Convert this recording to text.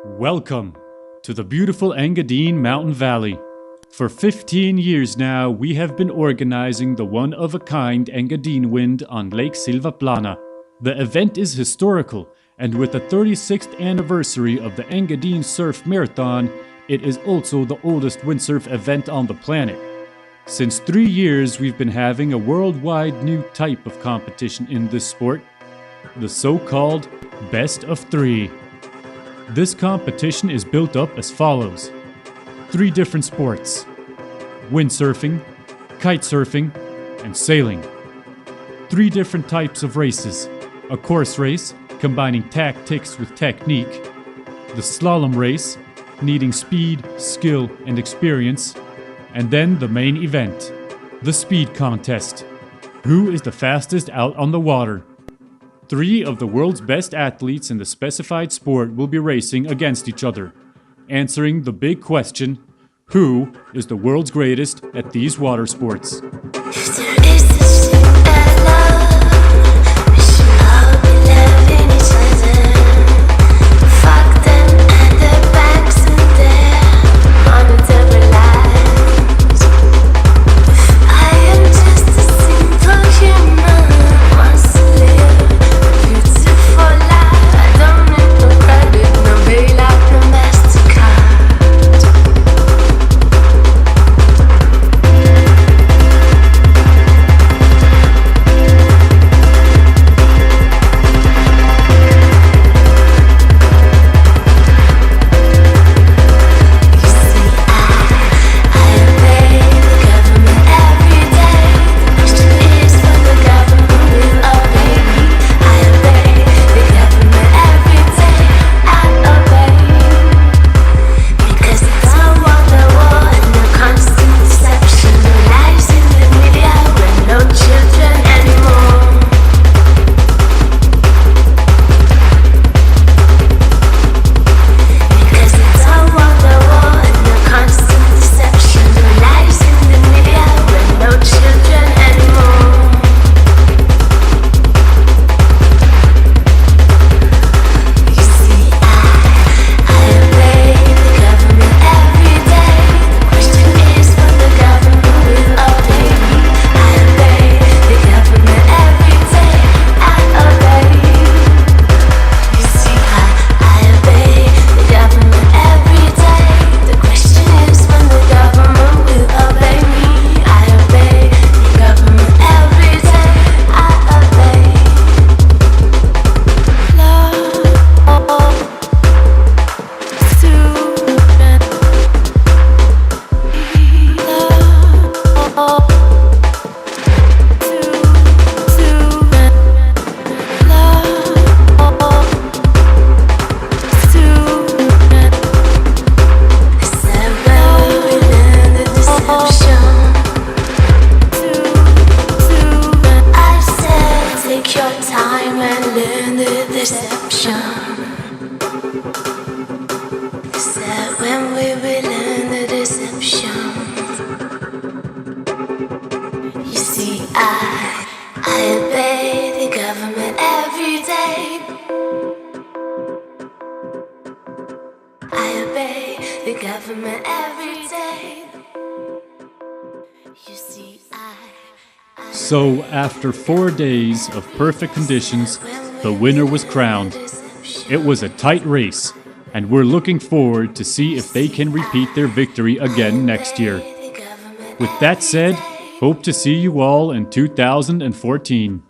Welcome to the beautiful Engadine Mountain Valley. For 15 years now, we have been organizing the one-of-a-kind Engadine Wind on Lake Silvaplana. The event is historical, and with the 36th anniversary of the Engadine Surf Marathon, it is also the oldest windsurf event on the planet. Since 3 years, we've been having a worldwide new type of competition in this sport, the so-called Best of Three. This competition is built up as follows. 3 different sports: windsurfing, kitesurfing, and sailing. 3 different types of races: a course race, combining tactics with technique; the slalom race, needing speed, skill, and experience; and then the main event, the speed contest. Who is the fastest out on the water? 3 of the world's best athletes in the specified sport will be racing against each other, answering the big question: who is the world's greatest at these water sports? So, after 4 days of perfect conditions, the winner was crowned. It was a tight race, and we're looking forward to see if they can repeat their victory again next year. With that said, hope to see you all in 2014.